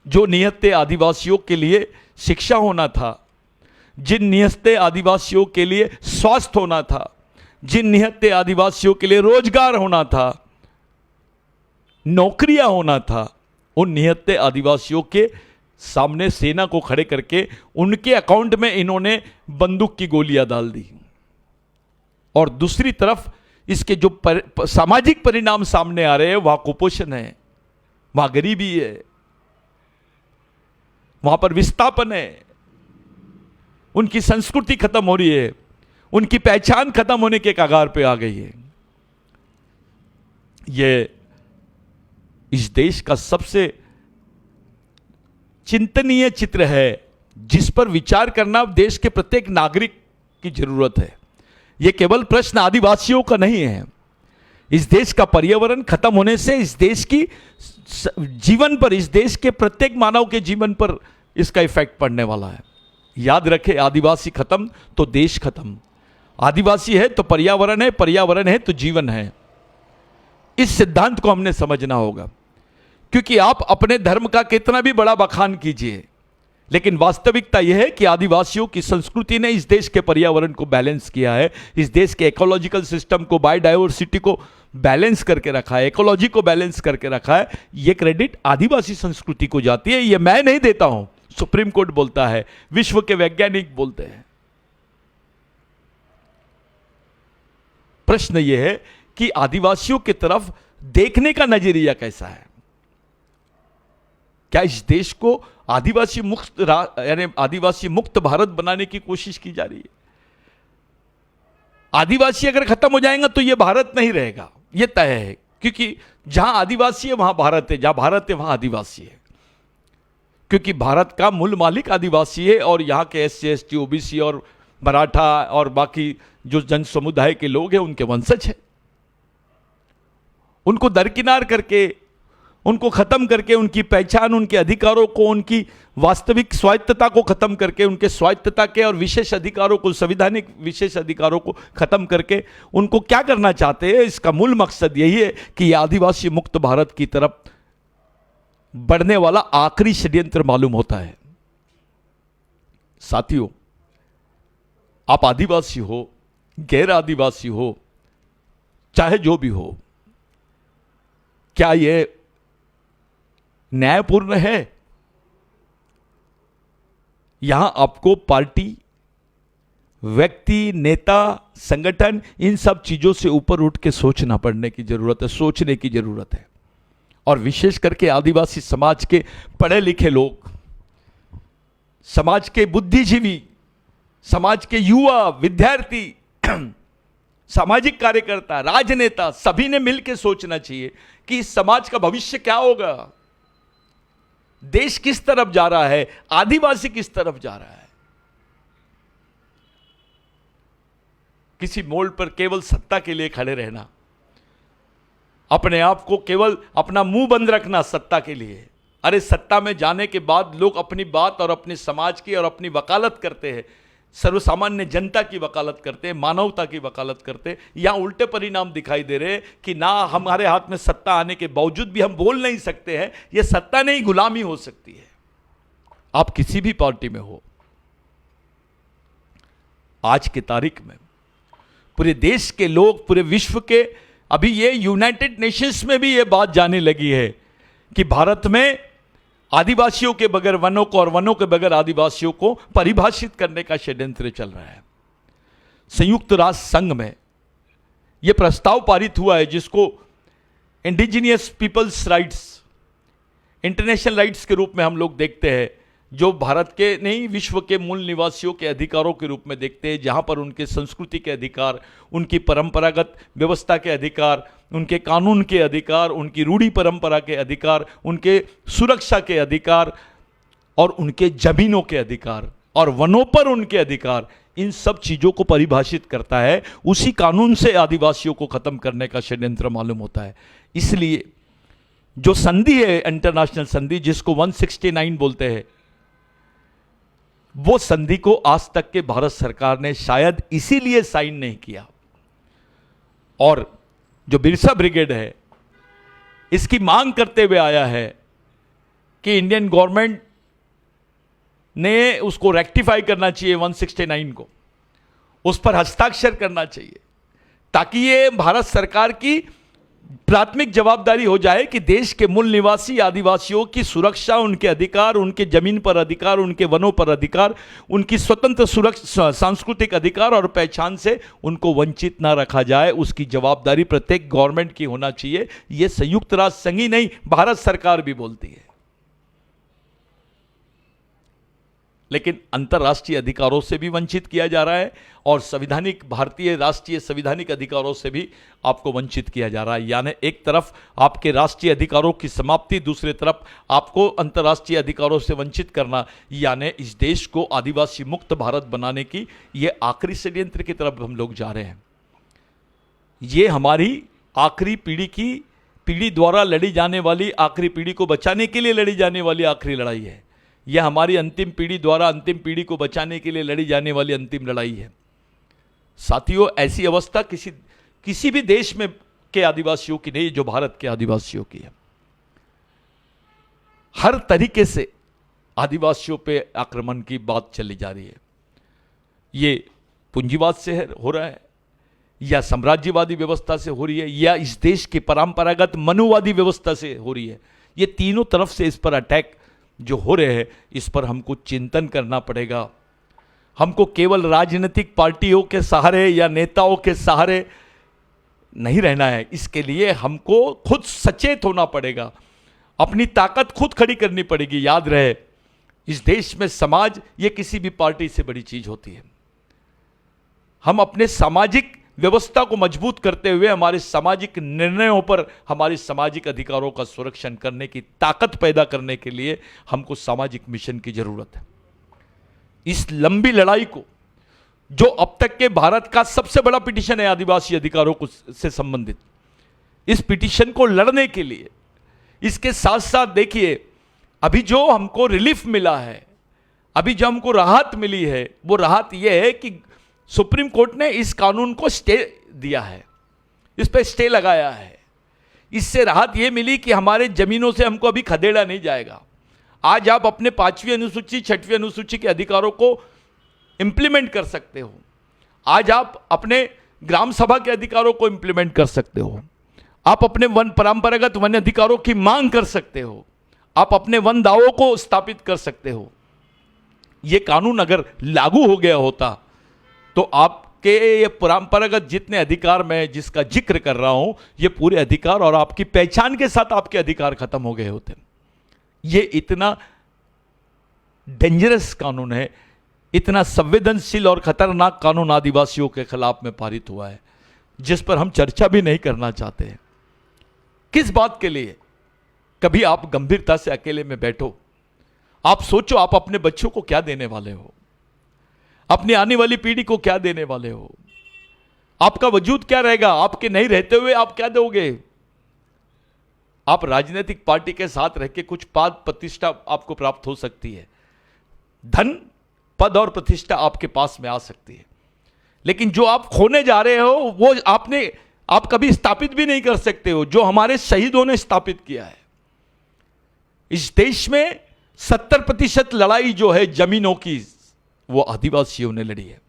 जो नियतें आदिवासियों के लिए शिक्षा होना था, जिन नियतें आदिवासियों के लिए स्वास्थ्य होना था, जिन नियतें आदिवासियों के लिए रोजगार होना था, नौकरियां होना था, उन नियतें आदिवासियों के सामने सेना को खड़े करके उनके अकाउंट में इन्होंने बंदूक की गोलियां डाल दी। और दूसरी तरफ इसके जो सामाजिक परिणाम सामने आ रहे हैं, वहां कुपोषण है, वहां गरीबी है, वहां पर विस्थापन है, उनकी संस्कृति खत्म हो रही है, उनकी पहचान खत्म होने के कगार पे आ गई है। यह इस देश का सबसे चिंतनीय चित्र है, जिस पर विचार करना देश के प्रत्येक नागरिक की जरूरत है। यह केवल प्रश्न आदिवासियों का नहीं है। इस देश का पर्यावरण खत्म होने से इस देश की जीवन पर, इस देश के प्रत्येक मानव के जीवन पर इसका इफेक्ट पड़ने वाला है। याद रखें, आदिवासी खत्म तो देश खत्म। आदिवासी है तो पर्यावरण है, पर्यावरण है तो जीवन है। इस सिद्धांत को हमने समझना होगा, क्योंकि आप अपने धर्म का कितना भी बड़ा बखान कीजिए, लेकिन वास्तविकता यह है कि आदिवासियों की संस्कृति ने इस देश के पर्यावरण को बैलेंस किया है, इस देश के इकोलॉजिकल सिस्टम को, बायोडाइवर्सिटी को बैलेंस करके रखा है, इकोलॉजी को बैलेंस करके रखा है। यह क्रेडिट आदिवासी संस्कृति को जाती है। यह मैं नहीं देता हूं, सुप्रीम कोर्ट बोलता है, विश्व के वैज्ञानिक बोलते हैं। प्रश्न यह है कि आदिवासियों की तरफ देखने का नजरिया कैसा है। क्या इस देश को आदिवासी मुक्त यानी आदिवासी मुक्त भारत बनाने की कोशिश की जा रही है? आदिवासी अगर खत्म हो जाएगा तो यह भारत नहीं रहेगा, यह तय है। क्योंकि जहां आदिवासी है वहां भारत है, जहां भारत है वहां आदिवासी है। क्योंकि भारत का मूल मालिक आदिवासी है, और यहां के SC ST OBC और मराठा और बाकी जो जन समुदाय के लोग हैं उनके वंशज है। उनको दरकिनार करके, उनको खत्म करके, उनकी पहचान, उनके अधिकारों को, उनकी वास्तविक स्वायत्तता को खत्म करके, उनके स्वायत्तता के और विशेष अधिकारों को, संवैधानिक विशेष अधिकारों को खत्म करके उनको क्या करना चाहते हैं? इसका मूल मकसद यही है कि यह आदिवासी मुक्त भारत की तरफ बढ़ने वाला आखिरी षड्यंत्र मालूम होता है। साथियों, आप आदिवासी हो, गैर आदिवासी हो, चाहे जो भी हो, क्या यह न्यायपूर्ण है? यहां आपको पार्टी, व्यक्ति, नेता, संगठन, इन सब चीजों से ऊपर उठ के सोचना पड़ने की जरूरत है, सोचने की जरूरत है। और विशेष करके आदिवासी समाज के पढ़े लिखे लोग, समाज के बुद्धिजीवी, समाज के युवा, विद्यार्थी, सामाजिक कार्यकर्ता, राजनेता, सभी ने मिलकर सोचना चाहिए कि इस समाज का भविष्य क्या होगा, देश किस तरफ जा रहा है, आदिवासी किस तरफ जा रहा है। किसी मोड़ पर केवल सत्ता के लिए खड़े रहना, अपने आप को केवल अपना मुंह बंद रखना सत्ता के लिए। अरे सत्ता में जाने के बाद लोग अपनी बात और अपने समाज की और अपनी वकालत करते हैं, सर्वसामान्य जनता की वकालत करते हैं, मानवता की वकालत करते हैं। यहां उल्टे परिणाम दिखाई दे रहे हैं कि ना हमारे हाथ में सत्ता आने के बावजूद भी हम बोल नहीं सकते हैं। यह सत्ता नहीं, गुलामी हो सकती है। आप किसी भी पार्टी में हो, आज की तारीख में पूरे देश के लोग, पूरे विश्व के, अभी ये यूनाइटेड नेशंस में भी ये बात जाने लगी है कि भारत में आदिवासियों के बगैर वनों को और वनों के बगैर आदिवासियों को परिभाषित करने का षड्यंत्र चल रहा है। संयुक्त राष्ट्र संघ में यह प्रस्ताव पारित हुआ है, जिसको indigenous peoples rights, international rights के रूप में हम लोग देखते हैं, जो भारत के नहीं विश्व के मूल निवासियों के अधिकारों के रूप में देखते हैं, जहां पर उनके संस्कृति के अधिकार, उनकी परंपरागत व्यवस्था के अधिकार, उनके कानून के अधिकार, उनकी रूढ़ी परंपरा के अधिकार, उनके सुरक्षा के अधिकार और उनके जमीनों के अधिकार और वनों पर उनके अधिकार, इन सब चीजों को परिभाषित करता है। उसी कानून से आदिवासियों को खत्म करने का षड्यंत्र मालूम होता है। इसलिए जो संधि है, इंटरनेशनल संधि जिसको 169 बोलते हैं, वो संधि को आज तक के भारत सरकार ने शायद इसीलिए साइन नहीं किया। और जो बिरसा ब्रिगेड है, इसकी मांग करते हुए आया है कि इंडियन गवर्नमेंट ने उसको रेक्टिफाई करना चाहिए, 169 को, उस पर हस्ताक्षर करना चाहिए, ताकि ये भारत सरकार की प्राथमिक जवाबदारी हो जाए कि देश के मूल निवासी आदिवासियों की सुरक्षा, उनके अधिकार, उनके जमीन पर अधिकार, उनके वनों पर अधिकार, उनकी स्वतंत्र सुरक्षा, सांस्कृतिक अधिकार और पहचान से उनको वंचित ना रखा जाए। उसकी जवाबदारी प्रत्येक गवर्नमेंट की होना चाहिए। यह संयुक्त राष्ट्र संघ ही नहीं, भारत सरकार भी बोलती है। लेकिन अंतर्राष्ट्रीय अधिकारों से भी वंचित किया जा रहा है और संविधानिक, भारतीय राष्ट्रीय संविधानिक अधिकारों से भी आपको वंचित किया जा रहा है। यानी एक तरफ आपके राष्ट्रीय अधिकारों की समाप्ति, दूसरी तरफ आपको अंतर्राष्ट्रीय अधिकारों से वंचित करना, यानी इस देश को आदिवासी मुक्त भारत बनाने की ये आखिरी षड्यंत्र की तरफ हम लोग जा रहे हैं। ये हमारी आखिरी पीढ़ी द्वारा लड़ी जाने वाली, आखिरी पीढ़ी को बचाने के लिए लड़ी जाने वाली आखिरी लड़ाई है। यह हमारी अंतिम पीढ़ी द्वारा अंतिम पीढ़ी को बचाने के लिए लड़ी जाने वाली अंतिम लड़ाई है। साथियों, ऐसी अवस्था किसी भी देश में के आदिवासियों की नहीं, जो भारत के आदिवासियों की है। हर तरीके से आदिवासियों पे आक्रमण की बात चली जा रही है। ये पूंजीवाद से हो रहा है, या साम्राज्यवादी व्यवस्था से हो रही है, या इस देश की परंपरागत मनुवादी व्यवस्था से हो रही है। ये तीनों तरफ से इस पर अटैक जो हो रहे हैं, इस पर हमको चिंतन करना पड़ेगा। हमको केवल राजनीतिक पार्टियों के सहारे या नेताओं के सहारे नहीं रहना है। इसके लिए हमको खुद सचेत होना पड़ेगा, अपनी ताकत खुद खड़ी करनी पड़ेगी। याद रहे, इस देश में समाज ये किसी भी पार्टी से बड़ी चीज होती है। हम अपने सामाजिक व्यवस्था को मजबूत करते हुए हमारे सामाजिक निर्णयों पर हमारे सामाजिक अधिकारों का सुरक्षण करने की ताकत पैदा करने के लिए हमको सामाजिक मिशन की जरूरत है। इस लंबी लड़ाई को, जो अब तक के भारत का सबसे बड़ा पिटीशन है आदिवासी अधिकारों को से संबंधित, इस पिटीशन को लड़ने के लिए, इसके साथ साथ देखिए, अभी जो हमको रिलीफ मिला है, अभी जो हमको राहत मिली है, वो राहत यह है कि सुप्रीम कोर्ट ने इस कानून को स्टे दिया है, इस पर स्टे लगाया है। इससे राहत यह मिली कि हमारे जमीनों से हमको अभी खदेड़ा नहीं जाएगा। आज आप अपने 5वीं अनुसूची, 6वीं अनुसूची के अधिकारों को इंप्लीमेंट कर सकते हो। आज आप अपने ग्राम सभा के अधिकारों को इंप्लीमेंट कर सकते हो। आप अपने परंपरागत वन अधिकारों की मांग कर सकते हो। आप अपने वन दावों को स्थापित कर सकते हो। यह कानून अगर लागू हो गया होता तो आपके ये परंपरागत जितने अधिकार मैं जिसका जिक्र कर रहा हूं, ये पूरे अधिकार और आपकी पहचान के साथ आपके अधिकार खत्म हो गए होते। ये इतना डेंजरस कानून है, इतना संवेदनशील और खतरनाक कानून आदिवासियों के खिलाफ में पारित हुआ है, जिस पर हम चर्चा भी नहीं करना चाहते हैं। किस बात के लिए? कभी आप गंभीरता से अकेले में बैठो, आप सोचो, आप अपने बच्चों को क्या देने वाले हो, अपनी आने वाली पीढ़ी को क्या देने वाले हो, आपका वजूद क्या रहेगा, आपके नहीं रहते हुए आप क्या दोगे। आप राजनीतिक पार्टी के साथ रह के कुछ पद प्रतिष्ठा आपको प्राप्त हो सकती है, धन, पद और प्रतिष्ठा आपके पास में आ सकती है, लेकिन जो आप खोने जा रहे हो वो आप कभी स्थापित भी नहीं कर सकते हो, जो हमारे शहीदों ने स्थापित किया है। इस देश में 70% लड़ाई जो है जमीनों की, वो आदिवासियों ने लड़ी है।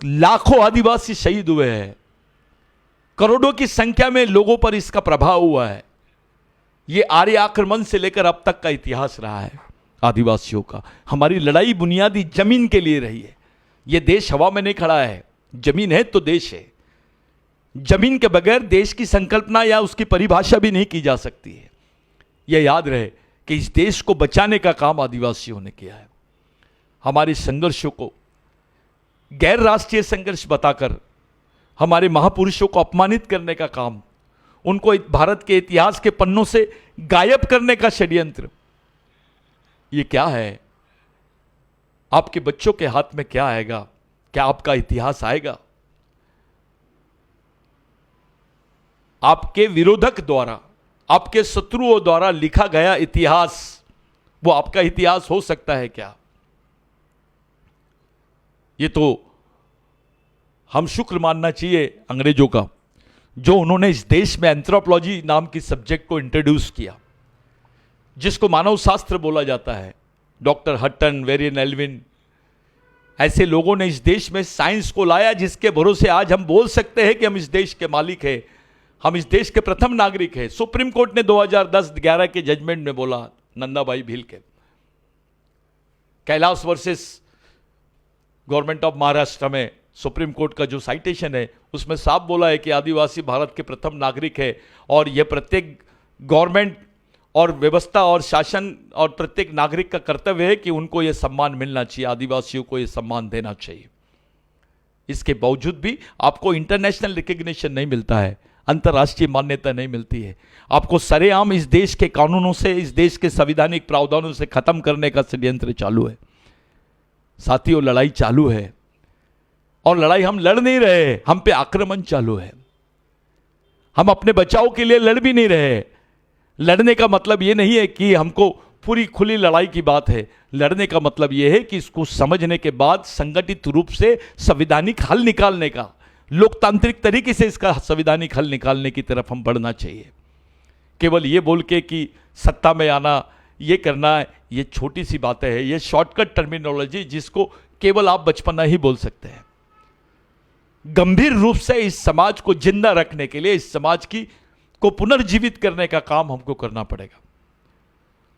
लाखों आदिवासी शहीद हुए हैं, करोड़ों की संख्या में लोगों पर इसका प्रभाव हुआ है। यह आर्य आक्रमण से लेकर अब तक का इतिहास रहा है आदिवासियों का। हमारी लड़ाई बुनियादी जमीन के लिए रही है। यह देश हवा में नहीं खड़ा है, जमीन है तो देश है। जमीन के बगैर देश की संकल्पना या उसकी परिभाषा भी नहीं की जा सकती है। यह याद रहे कि इस देश को बचाने का काम आदिवासियों ने किया है। हमारे संघर्षों को गैर राष्ट्रीय संघर्ष बताकर हमारे महापुरुषों को अपमानित करने का काम, उनको भारत के इतिहास के पन्नों से गायब करने का षड्यंत्र, ये क्या है? आपके बच्चों के हाथ में क्या आएगा? क्या आपका इतिहास आएगा? आपके विरोधक द्वारा, आपके शत्रुओं द्वारा लिखा गया इतिहास, वो आपका इतिहास हो सकता है क्या? ये तो हम शुक्र मानना चाहिए अंग्रेजों का, जो उन्होंने इस देश में एंथ्रोपोलॉजी नाम की सब्जेक्ट को इंट्रोड्यूस किया, जिसको मानव शास्त्र बोला जाता है। डॉक्टर हटन, वेरियन एल्विन, ऐसे लोगों ने इस देश में साइंस को लाया, जिसके भरोसे आज हम बोल सकते हैं कि हम इस देश के मालिक हैं, हम इस देश के प्रथम नागरिक हैं। सुप्रीम कोर्ट ने 2010-11 के जजमेंट में बोला, नंदाबाई भील के Kailash versus government of Maharashtra में सुप्रीम कोर्ट का जो साइटेशन है, उसमें साफ बोला है कि आदिवासी भारत के प्रथम नागरिक है, और यह प्रत्येक गवर्नमेंट और व्यवस्था और शासन और प्रत्येक नागरिक का कर्तव्य है कि उनको यह सम्मान मिलना चाहिए, आदिवासियों को यह सम्मान देना चाहिए। इसके बावजूद भी आपको इंटरनेशनल रिकग्निशन नहीं मिलता है, अंतर्राष्ट्रीय मान्यता नहीं मिलती है। आपको सरेआम इस देश के कानूनों से, इस देश के संवैधानिक प्रावधानों से खत्म करने का षड्यंत्र चालू है। साथियों, लड़ाई चालू है, और लड़ाई हम लड़ नहीं रहे, हम पे आक्रमण चालू है। हम अपने बचाव के लिए लड़ भी नहीं रहे। लड़ने का मतलब यह नहीं है कि हमको पूरी खुली लड़ाई की बात है। लड़ने का मतलब यह है कि इसको समझने के बाद संगठित रूप से संवैधानिक हल निकालने का, लोकतांत्रिक तरीके से इसका संवैधानिक हल निकालने की तरफ हम बढ़ना चाहिए। केवल ये बोल के कि सत्ता में आना, ये करना, ये छोटी सी बातें हैं, ये शॉर्टकट टर्मिनोलॉजी जिसको केवल आप बचपना ही बोल सकते हैं। गंभीर रूप से इस समाज को जिंदा रखने के लिए, इस समाज को पुनर्जीवित करने का काम हमको करना पड़ेगा।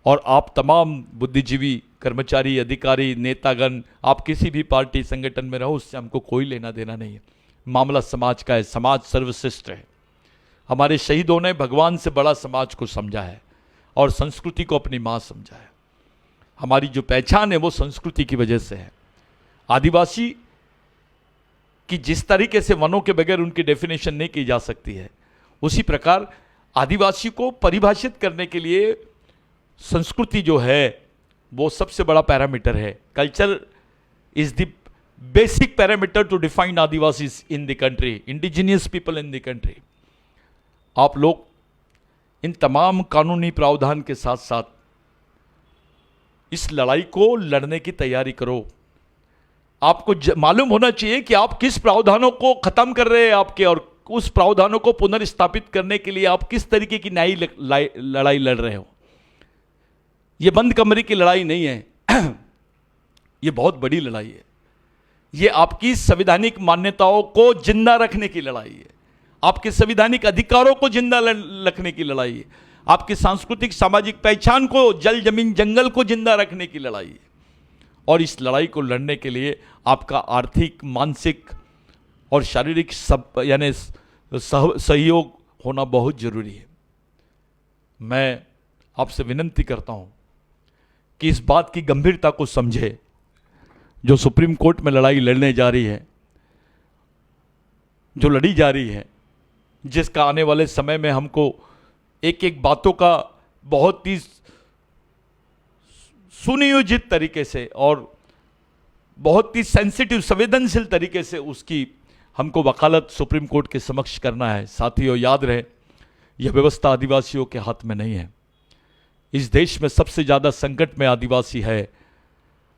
और आप तमाम बुद्धिजीवी, कर्मचारी, अधिकारी, नेतागण, आप किसी भी पार्टी संगठन में रहो, उससे हमको कोई लेना देना नहीं है। मामला समाज का है, समाज सर्वश्रेष्ठ है। हमारे शहीदों ने भगवान से बड़ा समाज को समझा है और संस्कृति को अपनी मां समझा है। हमारी जो पहचान है वो संस्कृति की वजह से है। आदिवासी कि जिस तरीके से वनों के बगैर उनकी डेफिनेशन नहीं की जा सकती है, उसी प्रकार आदिवासी को परिभाषित करने के लिए संस्कृति जो है वो सबसे बड़ा पैरामीटर है। Culture is the basic parameter to define Adivasi in the country, indigenous people in the country. आप लोग इन तमाम कानूनी प्रावधान के साथ साथ इस लड़ाई को लड़ने की तैयारी करो। आपको मालूम होना चाहिए कि आप किस प्रावधानों को खत्म कर रहे हैं आपके, और उस प्रावधानों को पुनर्स्थापित करने के लिए आप किस तरीके की न्यायी लड़ाई लड़ रहे हो। यह बंद कमरे की लड़ाई नहीं है, यह बहुत बड़ी लड़ाई है। यह आपकी संवैधानिक मान्यताओं को जिंदा रखने की लड़ाई है, आपके संवैधानिक अधिकारों को जिंदा रखने की लड़ाई है, आपकी सांस्कृतिक सामाजिक पहचान को, जल जमीन जंगल को जिंदा रखने की लड़ाई है। और इस लड़ाई को लड़ने के लिए आपका आर्थिक, मानसिक और शारीरिक यानी सहयोग होना बहुत जरूरी है। मैं आपसे विनती करता हूं कि इस बात की गंभीरता को समझे। जो सुप्रीम कोर्ट में लड़ाई लड़ने जा रही है, जो लड़ी जा रही है, जिसका आने वाले समय में हमको एक एक बातों का बहुत ही सुनियोजित तरीके से और बहुत ही सेंसिटिव, संवेदनशील तरीके से उसकी हमको वकालत सुप्रीम कोर्ट के समक्ष करना है। साथियों, याद रहे, यह व्यवस्था आदिवासियों के हाथ में नहीं है। इस देश में सबसे ज़्यादा संकट में आदिवासी है,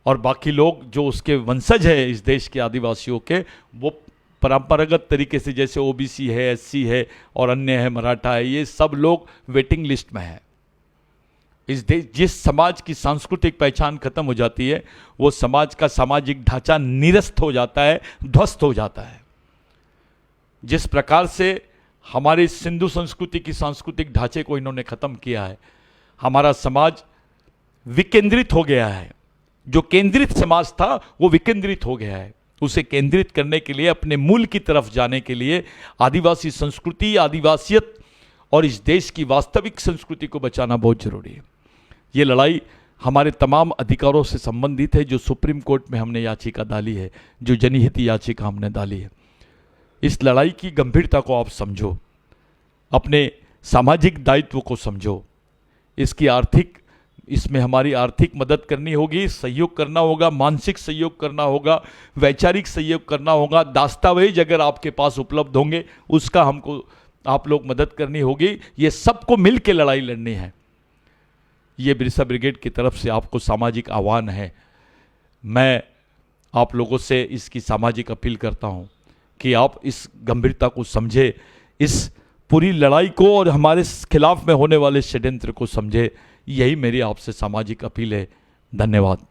और बाकी लोग जो उसके वंशज है इस देश के आदिवासियों के, वो परंपरागत तरीके से, जैसे ओबीसी है, एससी है और अन्य है, मराठा है, ये सब लोग वेटिंग लिस्ट में है। इस देश, जिस समाज की सांस्कृतिक पहचान खत्म हो जाती है, वो समाज का सामाजिक ढांचा निरस्त हो जाता है, ध्वस्त हो जाता है। जिस प्रकार से हमारे सिंधु संस्कृति की सांस्कृतिक ढांचे को इन्होंने खत्म किया है, हमारा समाज विकेंद्रित हो गया है। जो केंद्रित समाज था वो विकेंद्रित हो गया है। उसे केंद्रित करने के लिए, अपने मूल की तरफ जाने के लिए आदिवासी संस्कृति, आदिवासियत और इस देश की वास्तविक संस्कृति को बचाना बहुत जरूरी है। ये लड़ाई हमारे तमाम अधिकारों से संबंधित है जो सुप्रीम कोर्ट में हमने याचिका डाली है, जो जनहित याचिका हमने डाली है। इस लड़ाई की गंभीरता को आप समझो, अपने सामाजिक दायित्व को समझो। इसमें हमारी आर्थिक मदद करनी होगी, सहयोग करना होगा, मानसिक सहयोग करना होगा, वैचारिक सहयोग करना होगा। दस्तावेज अगर आपके पास उपलब्ध होंगे उसका हमको आप लोग मदद करनी होगी। ये सबको मिल के लड़ाई लड़नी है। ये बिरसा ब्रिगेड की तरफ से आपको सामाजिक आह्वान है। मैं आप लोगों से इसकी सामाजिक अपील करता हूँ कि आप इस गंभीरता को समझे, इस पूरी लड़ाई को और हमारे खिलाफ में होने वाले षड्यंत्र को समझे। यही मेरी आपसे सामाजिक अपील है। धन्यवाद।